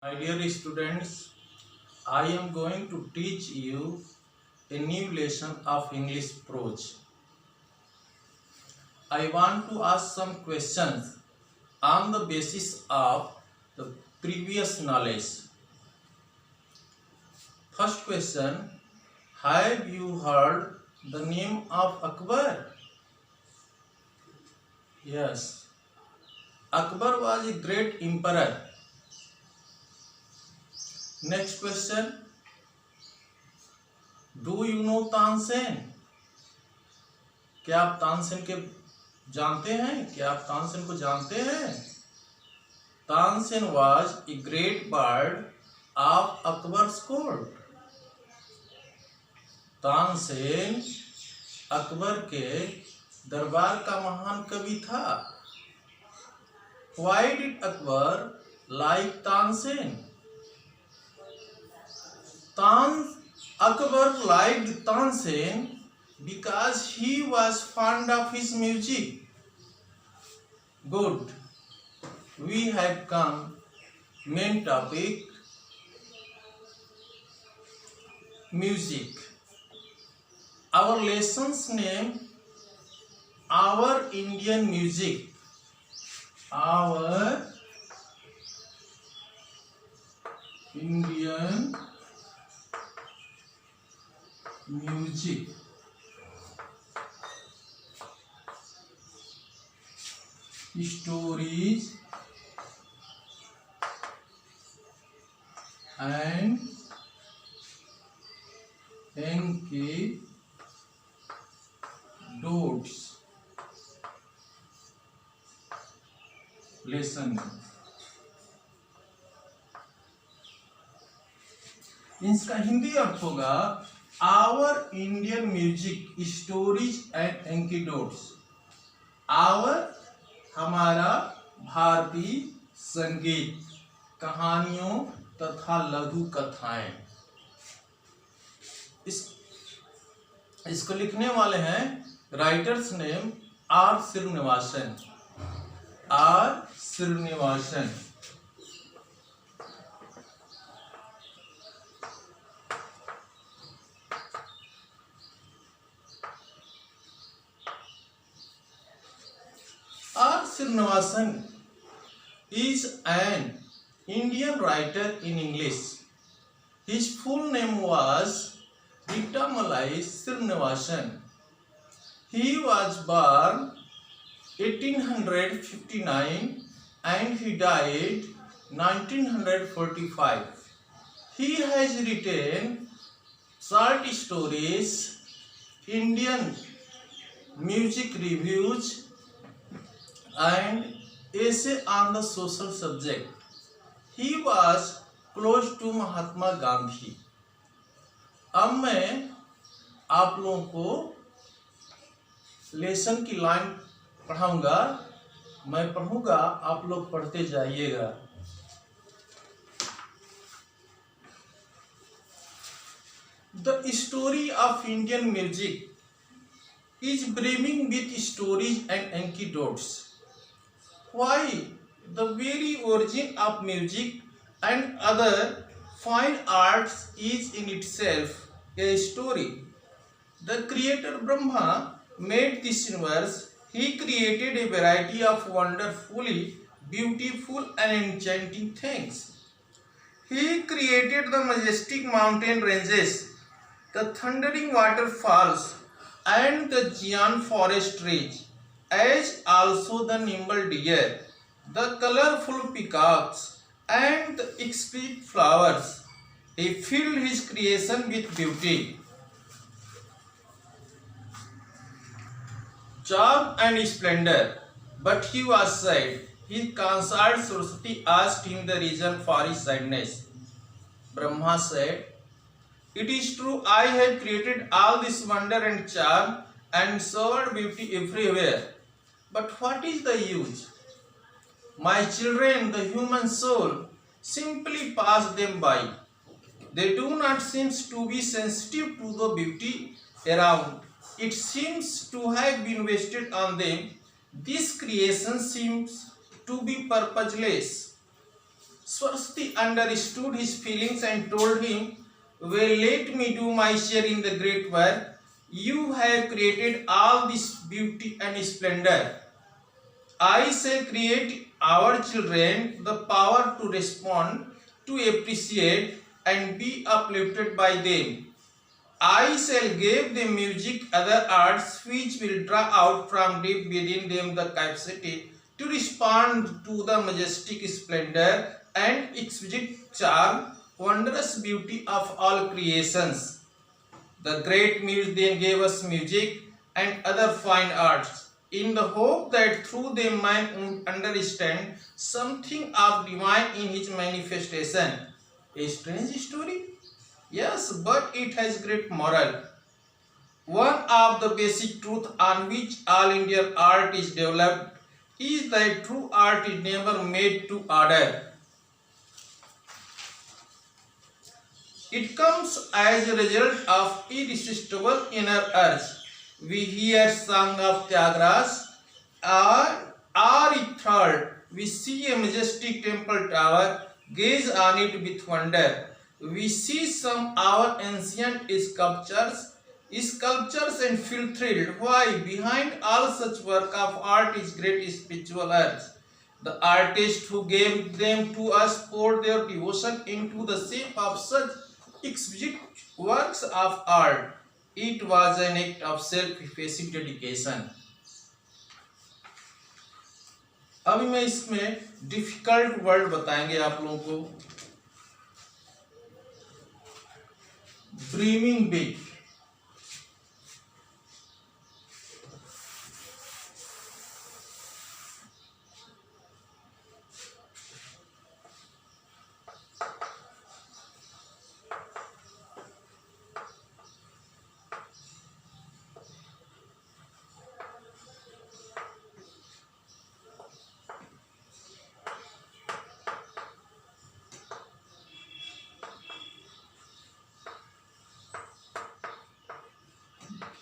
My dear students, I am going to teach you a new lesson of English prose. I want to ask some questions on the basis of the previous knowledge. First question, have you heard the name of Akbar? Yes. Akbar was a great emperor. Next question, do you know Tansen? क्या आप तानसेन के जानते हैं? क्या आप तानसेन को जानते हैं? Tansen was a great bird of Akbar's court. Tansen Akbar के दरबार का महान कवि था. Why did Akbar like Tansen? Akbar liked Tansen because he was fond of his music. Good. We have come main topic, music. Our lesson's name, Our Indian Music. Our Indian Music. Stories and anecdotes. Lesson. इसका हिंदी अर्थ होगा our Indian music stories and anecdotes. Our हमारा भारतीय संगीत, कहानियों तथा लघु कथाएं. इसको लिखने वाले हैं writer's name R Srinivasan. R Srinivasan. R. Srinivasan is an Indian writer in English. His full name was Vittamalai Srinivasan. He was born 1859 and he died 1945. He has written short stories, Indian music reviews, and essay on the social subject. He was close to Mahatma Gandhi. अब मैं आप लोगों को lesson की line पढ़ाऊंगा. मैं पढ़ूंगा, आप लोग पढ़ते जाइएगा. The story of Indian music is brimming with stories and anecdotes. Why? The very origin of music and other fine arts is in itself a story. The creator Brahma made this universe. He created a variety of wonderfully beautiful and enchanting things. He created the majestic mountain ranges, the thundering waterfalls, and the giant forest trees, as also the nimble deer, the colorful peacocks, and the exquisite flowers. He filled his creation with beauty, charm, and splendor. But he was sad. His consort Saraswati asked him the reason for his sadness. Brahma said, "It is true, I have created all this wonder and charm and showered beauty everywhere. But what is the use? My children, the human soul, simply pass them by. They do not seem to be sensitive to the beauty around. It seems to have been wasted on them. This creation seems to be purposeless. Swarsti understood his feelings and told him, "Well, let me do my share in the great work. You have created all this beauty and splendor. I shall create our children the power to respond, to appreciate, and be uplifted by them. I shall give them music, other arts, which will draw out from deep within them the capacity to respond to the majestic splendor and exquisite charm, wondrous beauty of all creations." The great muse then gave us music and other fine arts, in the hope that through them man would understand something of divine in his manifestation. A strange story? Yes, but it has great moral. One of the basic truths on which all Indian art is developed is that true art is never made to order. It comes as a result of irresistible inner urge. We hear song of Tyagras and are enthralled. We see a majestic temple tower, gaze on it with wonder. We see some our ancient sculptures and feel thrilled. Why? Behind all such work of art is great spiritual urge. The artists who gave them to us poured their devotion into the shape of such exquisite works of art. It was an act of self-effacing dedication. अभी मैं इसमें difficult word बताएंगे आप लोगों को. Dreaming big.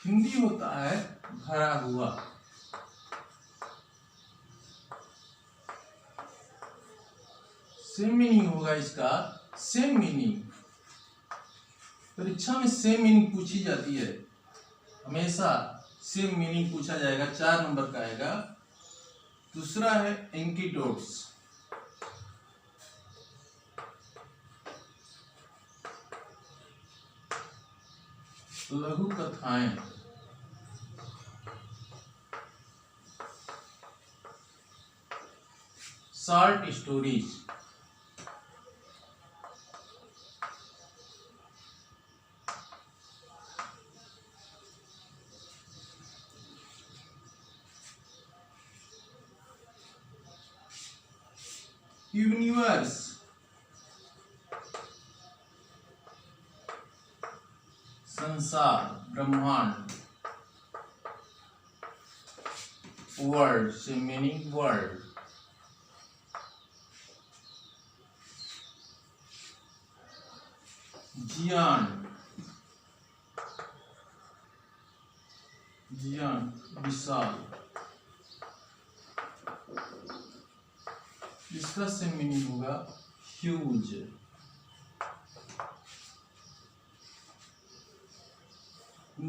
Hindi होता है भरा हुआ. सेम मीनिंग होगा इसका. सेम मीनिंग परीक्षा में सेम मीनिंग पूछी जाती है. हमेशा सेम मीनिंग पूछा जाएगा. 4 नंबर का आएगा. दूसरा है एंटीडोट्स. लघु कथाएं. Short stories. यूनिवर्स. संसार, ब्रह्मांड. वर्ल्ड से मीनिंग वर्ल्ड. ज्ञान. ज्ञान विशाल. इसका से मीनिंग होगा ह्यूज.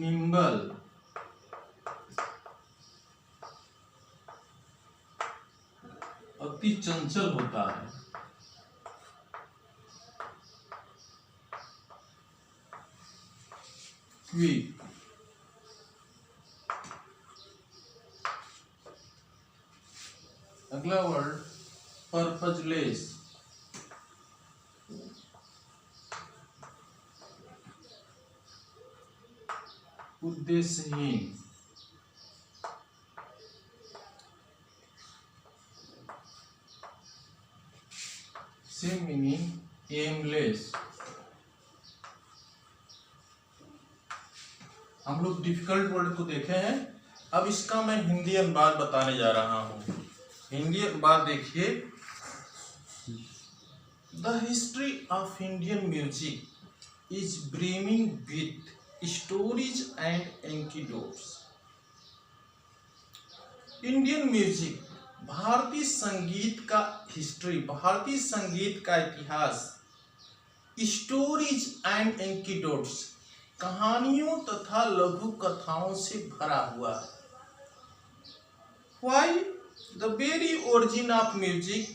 निम्बल. अति चंचल होता है. क्विक. अगला वर्ड पर्पजलेस. उद्देश्यहीन. Same meaning aimless. हम लोग डिफिकल्ट वर्ड को देखे हैं. अब इसका मैं हिंदी अनुवाद बताने जा रहा हूं. हिंदी अनुवाद देखिए. The history of Indian music is brimming with stories and anecdotes. Indian music, भारतीय संगीत का हिस्ट्री, भारतीय संगीत का इतिहास स्टोरीज एंड एंकीडोट्स, कहानियों तथा लघु कथाओं से भरा हुआ है। Why the very origin of music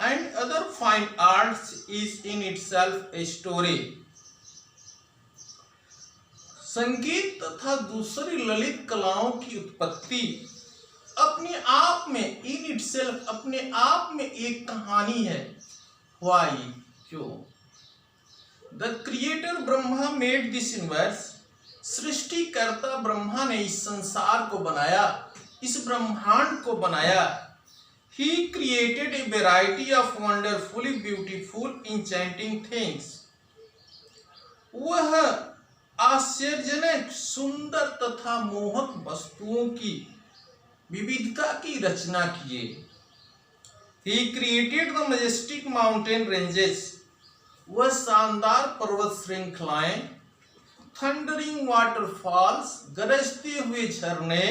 and other fine arts is in itself a story। संगीत तथा दूसरी ललित कलाओं की उत्पत्ति अपने आप में इन इटसेल्फ, अपने आप में एक कहानी है। Why? क्यों? The creator Brahma made this universe, सृष्टिकर्ता ब्रह्मा ने इस संसार को बनाया, इस ब्रह्मांड को बनाया। He created a variety of wonderfully beautiful enchanting things। वह आश्चर्यजनक, सुंदर तथा मोहक वस्तुओं की विविधता की रचना किए। He created the majestic mountain ranges। वह शानदार पर्वत श्रृंखलाएं, थंडरिंग वाटरफॉल्स, गरजते हुए झरने,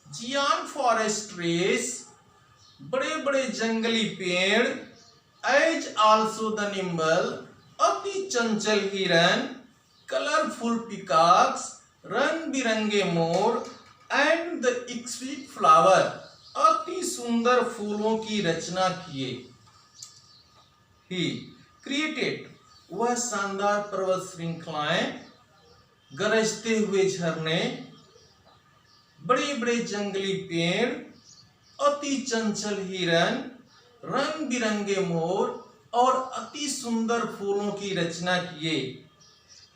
जियान फॉरेस्ट रेस, बड़े बड़े जंगली पेड़, एज आल्सो द निम्बल, अति चंचल हिरन, कलरफुल पिकॉक्स, रंग बिरंगे मोर, एंड द एक्सक्विट फ्लावर, अति सुंदर फूलों की रचना किए। ही क्रिएटेड, वह शानदार पर्वत श्रृंखलाएं, गरजते हुए झरने, बड़े बड़े जंगली पेड़, अति चंचल हिरन, रंग बिरंगे मोर और अति सुंदर फूलों की रचना किए।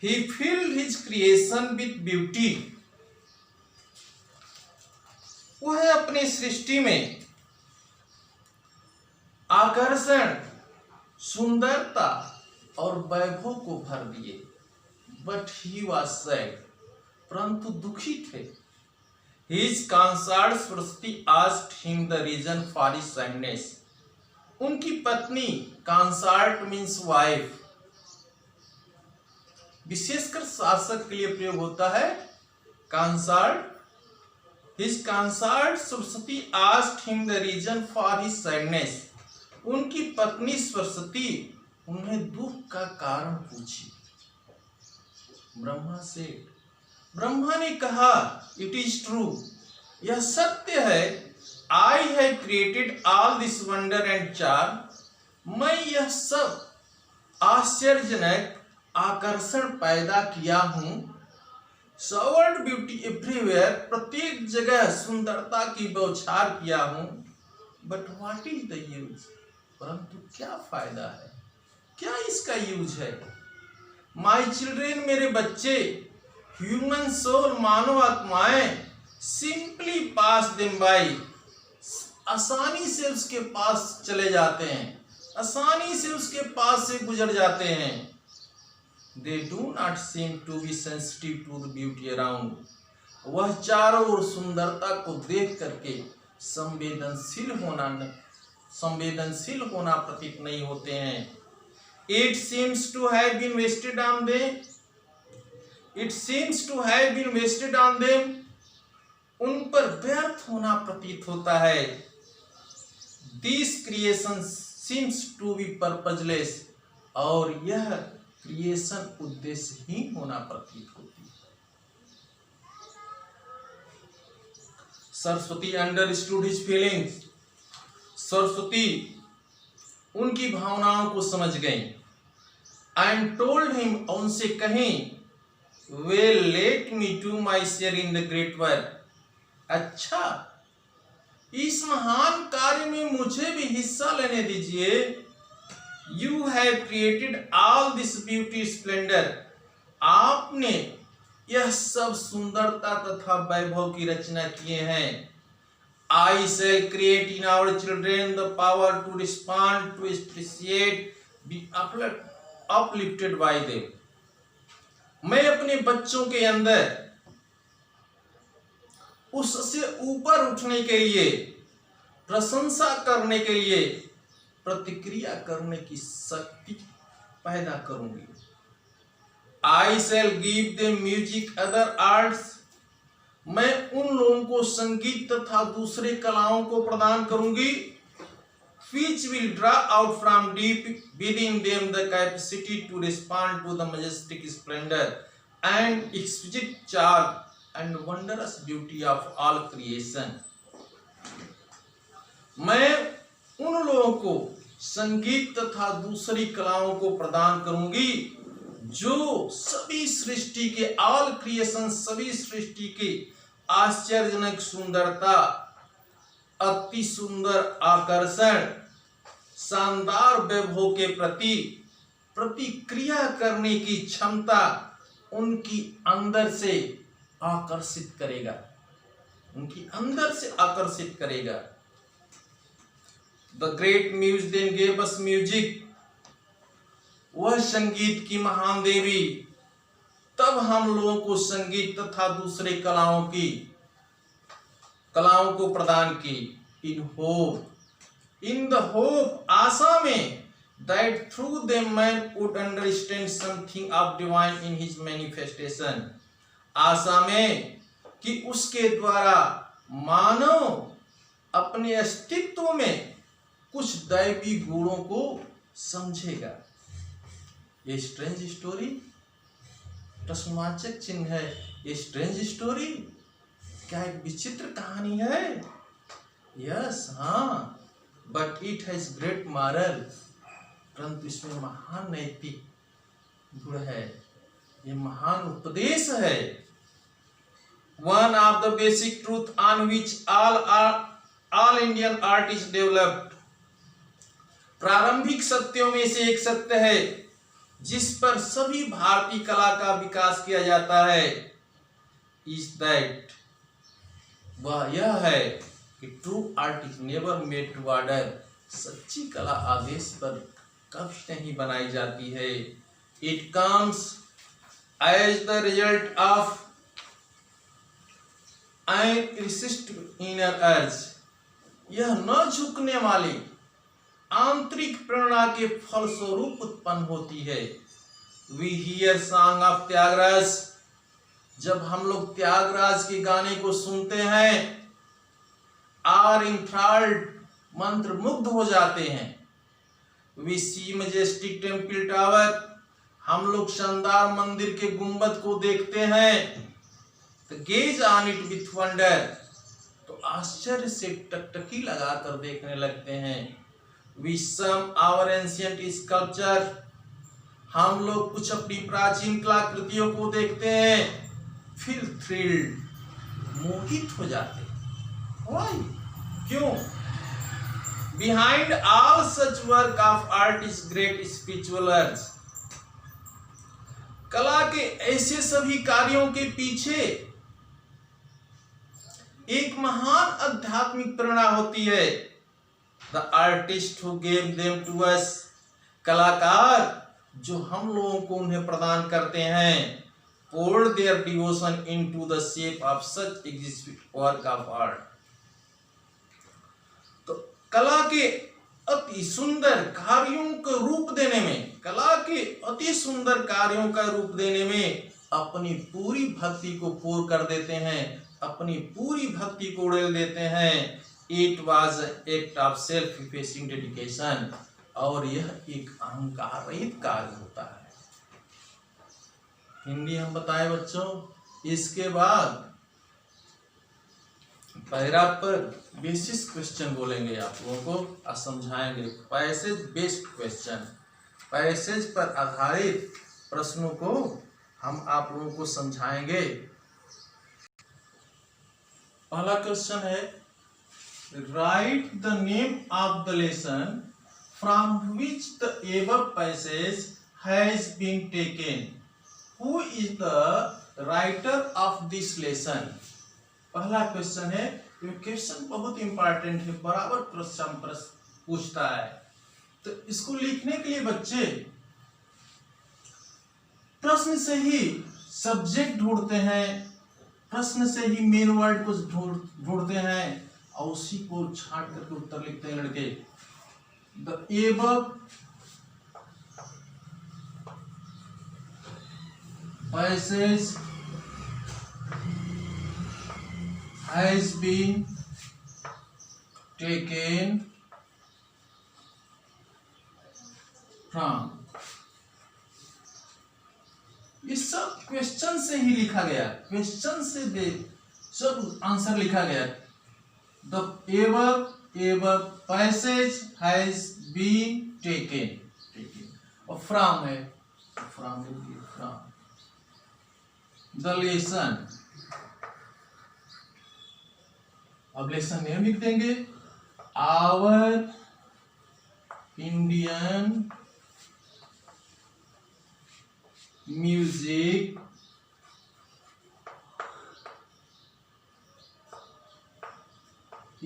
He filled his creation with beauty। वह अपनी सृष्टि में आकर्षण, सुंदरता और वैभव को भर दिए। बट ही वॉज सैड, परंतु दुखी थे। His consort Saraswati asked him the reason for his sadness। उनकी पत्नी, कंसॉर्ट मीन्स वाइफ, विशेषकर शासक के लिए प्रयोग होता है consort. His consort Saraswati asked him the reason for his sadness। उनकी पत्नी सरस्वती उन्हें दुख का कारण पूछी। ब्रह्मा से, ब्रह्मा ने कहा, इट इज ट्रू, यह सत्य है। I have created all this wonder and charm. मैं यह सब आश्चर्यजनक आकर्षण पैदा किया हूं। शावर्ड ब्यूटी एवरीवेयर, प्रत्येक जगह सुंदरता की बौछार किया हूं। But what is the use, परंतु क्या फायदा है, क्या इसका यूज है। माई चिल्ड्रेन, मेरे बच्चे, ह्यूमन सोल, मानव आत्माएं, सिंपली पास देम बाई, आसानी से उसके पास चले जाते हैं, आसानी से उसके पास से गुजर जाते हैं। They do not seem to be sensitive to the beauty around। वह चारों ओर सुंदरता को देख करके संवेदनशील होना प्रतीत नहीं होते हैं। It seems to have been wasted on them। It seems to have been wasted on them। उन पर व्यर्थ होना प्रतीत होता है। This creation seems to be purposeless। और यह क्रिएशन उद्देश्यहीन होना प्रतीत होती है। Saraswati understood his feelings. Saraswati उनकी भावनाओं को समझ गई। एंड टोल्ड हिम, उनसे कहीं, well let me do my share in the great work. अच्छा, इस महान कार्य में मुझे भी हिस्सा लेने दीजिए। You have created all this beauty Splendor. आपने यह सब सुंदरता तथा वैभव की रचना किए हैं। I shall create in our children the power to respond, to appreciate, be uplifted by them। मैं अपने बच्चों के अंदर उससे ऊपर उठने के लिए, प्रशंसा करने के लिए, प्रतिक्रिया करने की शक्ति पैदा करूंगी। I shall give them music, other arts। मैं उन लोगों को संगीत तथा दूसरे कलाओं को प्रदान करूंगी which will draw out from deep within them the capacity to respond to the majestic splendor and exquisite charm and wondrous beauty of all creation. मैं उन लोगों को संगीत तथा दूसरी कलाओं को प्रदान करूंगी जो सभी सृष्टि के ऑल क्रिएशन, सभी सृष्टि के आश्चर्यजनक सुंदरता, अति सुंदर आकर्षण, शानदार वैभव के प्रति प्रतिक्रिया करने की क्षमता उनकी अंदर से आकर्षित करेगा, उनकी अंदर से आकर्षित करेगा। The great muse then gave us music. वह संगीत की महान देवी तब हम लोगों को संगीत तथा दूसरे कलाओं को प्रदान की। In the hope, आशा में, that through them man would understand something of divine in his manifestation. आशा में कि उसके द्वारा मानव अपने अस्तित्व में कुछ दैवी गुणों को समझेगा। ये स्ट्रेंज स्टोरी, प्रश्नवाचक चिन्ह है। ये स्ट्रेंज स्टोरी क्या एक विचित्र कहानी है? यस, हाँ, but it has great moral, परंतु इसमें महान नैतिक गुण है, ये महान उपदेश है। One of the basic truth on which all Indian art is developed. प्रारंभिक सत्यों में से एक सत्य है जिस पर सभी भारतीय कला का विकास किया जाता है, इज दैट, वह यह है कि true art is never made to order. सच्ची कला आदेश पर कभी नहीं बनाई जाती है। It comes as the result of an irresistible inner urge. यह न झुकने वाली आंतरिक प्रेरणा के फलस्वरूप उत्पन्न होती है। We hear song of Tyagaraja. जब हम लोग त्यागराज के गाने को सुनते हैं, आर इंथ्राल्ड, मंत्र मुग्ध हो जाते हैं। We see majestic temple tower, हम लोग शानदार मंदिर के गुंबद को देखते हैं। Gaze on it with wonder, तो आश्चर्य से टकटकी लगाकर देखने लगते हैं। We sum our ancient sculpture, हम लोग कुछ अपनी प्राचीन कलाकृतियों को देखते हैं, फिर थ्रिल्ड, मोहित हो जाते हैं। Why? क्यों? Behind all such work of art is great spiritual urge. कला के ऐसे सभी कार्यों के पीछे एक महान आध्यात्मिक प्रेरणा होती है। The artist who gave them to us, कलाकार जो हम लोगों को उन्हें प्रदान करते हैं, poured their devotion into the shape of such exquisite work of art. तो कला के अति सुंदर कार्यों का रूप देने में, कला के अति सुंदर कार्यों का रूप देने में अपनी पूरी भक्ति को पूर्ण कर देते हैं, अपनी पूरी भक्ति को उड़ेल देते हैं। It was an act of self-effacing dedication, और यह एक अहंकार रहित कार्य होता है। हिंदी हम बताएं बच्चों। इसके बाद पैराग्राफ पर बेसिस क्वेश्चन बोलेंगे आप लोगों को और समझाएंगे। पैसेज बेस्ड क्वेश्चन, पैसेज पर आधारित प्रश्नों को हम आप लोगों को समझाएंगे। पहला क्वेश्चन है, write the name of the lesson from which the above passage has been taken. Who is the writer of this lesson? पहला क्वेश्चन है, ये क्वेश्चन बहुत इंपॉर्टेंट है, बराबर प्रश्न पूछता है। तो इसको लिखने के लिए बच्चे प्रश्न से ही सब्जेक्ट ढूंढते हैं, प्रश्न से ही मेन वर्ड को ढूंढते हैं और उसी को छांट करके उत्तर लिखते हैं लड़के। The above passage has been taken from। ये सब क्वेश्चन से ही लिखा गया, क्वेश्चन से दे सब आंसर लिखा गया। The above passage has been taken, और फ्रॉम है, फ्रॉम द लेसन। अब लेसन नेम लिख देंगे, our Indian music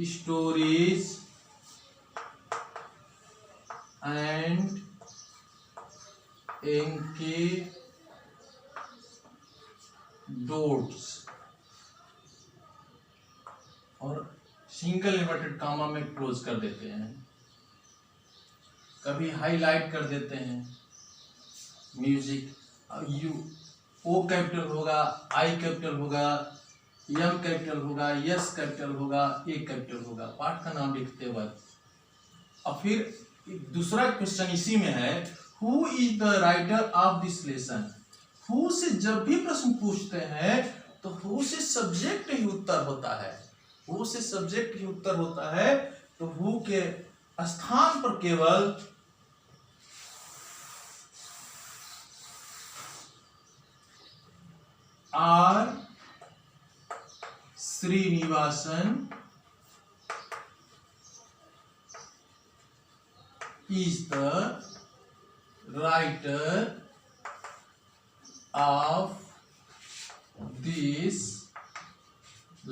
stories and anecdotes, और सिंगल इन्वर्टेड कामा में क्लोज कर देते हैं, कभी हाईलाइट कर देते हैं। म्यूजिक यू ओ कैपिटल होगा, आई कैपिटल होगा, एम कैपिटल होगा, एस कैपिटल होगा, ए कैपिटल होगा, पाठ का नाम लिखते वक्त। और फिर दूसरा क्वेश्चन इसी में है, who is the writer of this lesson. Who से जब भी प्रश्न पूछते हैं तो हु से सब्जेक्ट ही उत्तर होता है, हु से सब्जेक्ट ही उत्तर होता है। तो हु के स्थान पर केवल R Srinivasan is the writer of this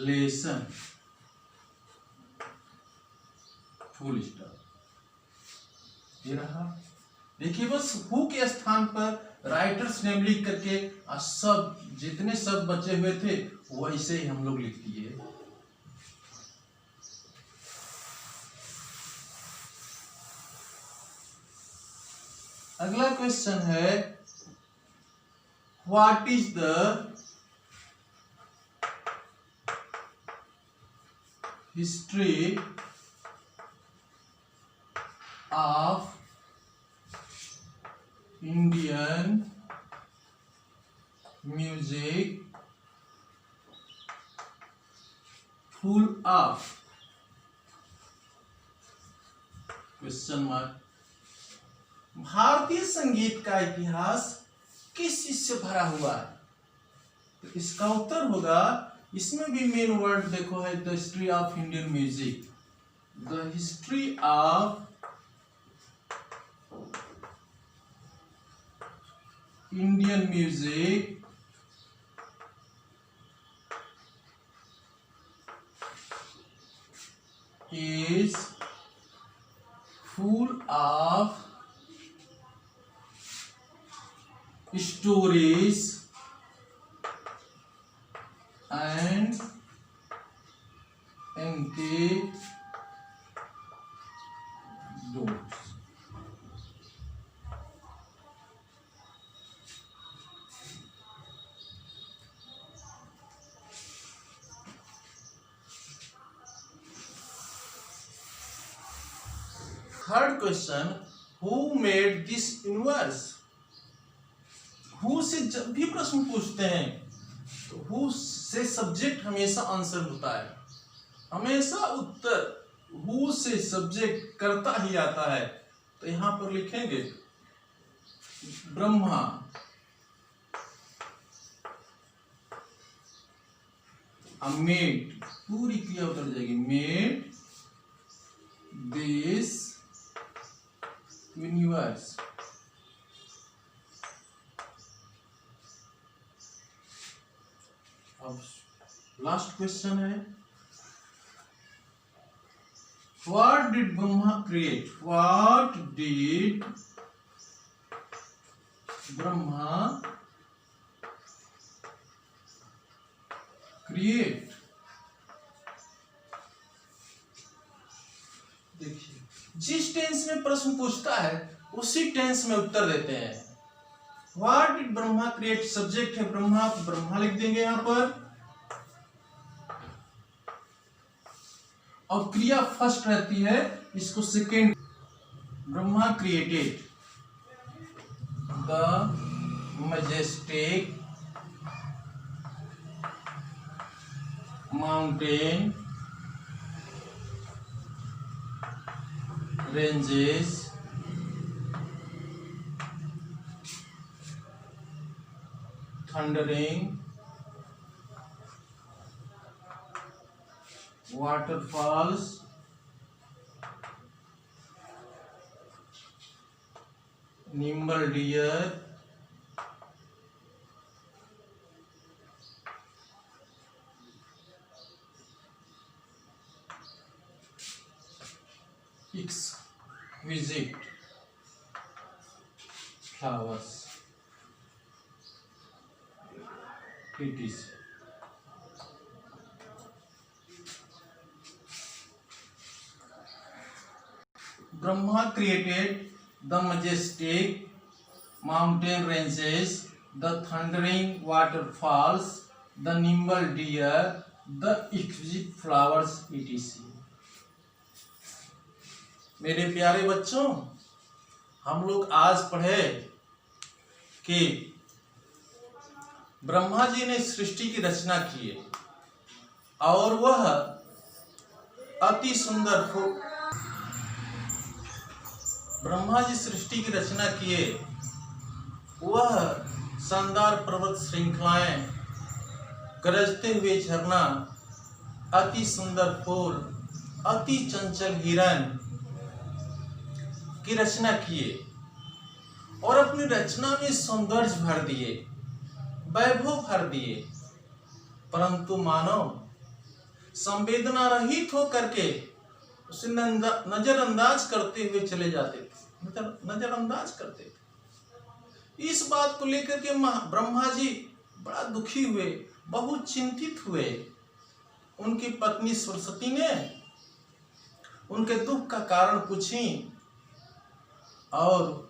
lesson, full stop. ये रहा, देखिए बस हु के स्थान पर राइटर्स नेम लिख करके सब जितने सब बचे हुए थे वैसे ही हम लोग लिख दिए। अगला क्वेश्चन है, what is the history of Indian music full of question mark. भारतीय संगीत का इतिहास किस चीज से भरा हुआ है? तो इसका उत्तर होगा, इसमें भी मेन वर्ड देखो है the history of Indian music. The history of Indian music is full of stories and anecdotes। Third question, who made this universe. Who से जब भी प्रश्न पूछते हैं तो हु से सब्जेक्ट हमेशा आंसर होता है, हमेशा उत्तर हु से सब्जेक्ट करता ही आता है। तो यहां पर लिखेंगे ब्रह्मा, मेड, पूरी क्रिया उतर जाएगी, मेड दिस यूनिवर्स। अब लास्ट क्वेश्चन है, what did Brahma create. What did Brahma create. देखिए जिस टेंस में प्रश्न पूछता है उसी टेंस में उत्तर देते हैं। What did Brahma create, subject है ब्रह्मा, तो ब्रह्मा लिख देंगे यहां पर। और क्रिया फर्स्ट रहती है, इसको second. Brahma created the majestic mountain ranges thundering waterfalls nimble deer exquisite flowers etc. Brahma created the majestic mountain ranges, the thundering waterfalls, the nimble deer, the exquisite flowers etc. मेरे प्यारे बच्चों, हम लोग आज पढ़े कि ब्रह्मा जी ने सृष्टि की रचना की है और वह अति सुंदर ब्रह्मा जी सृष्टि की रचना किए, वह शानदार पर्वत श्रृंखलाएं, गरजते हुए झरना, अति सुंदर फूल, अति चंचल हिरण की रचना किए और अपनी रचना में सौंदर्य भर दिए, वैभव भर दिए। परंतु मानव संवेदना रहित होकर के उसे नजरअंदाज करते हुए चले जाते थे, नजरअंदाज करते थे। इस बात को लेकर के ब्रह्मा जी बड़ा दुखी हुए, बहुत चिंतित हुए। उनकी पत्नी सरस्वती ने उनके दुख का कारण पूछी और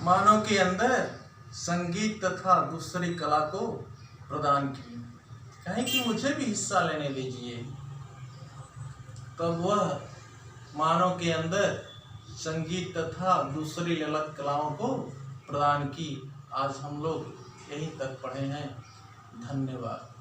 मानव के अंदर संगीत तथा दूसरी कला को प्रदान की, कहें कि मुझे भी हिस्सा लेने दीजिए। तब वह मानव के अंदर संगीत तथा दूसरी ललित कलाओं को प्रदान की। आज हम लोग यहीं तक पढ़े हैं। धन्यवाद।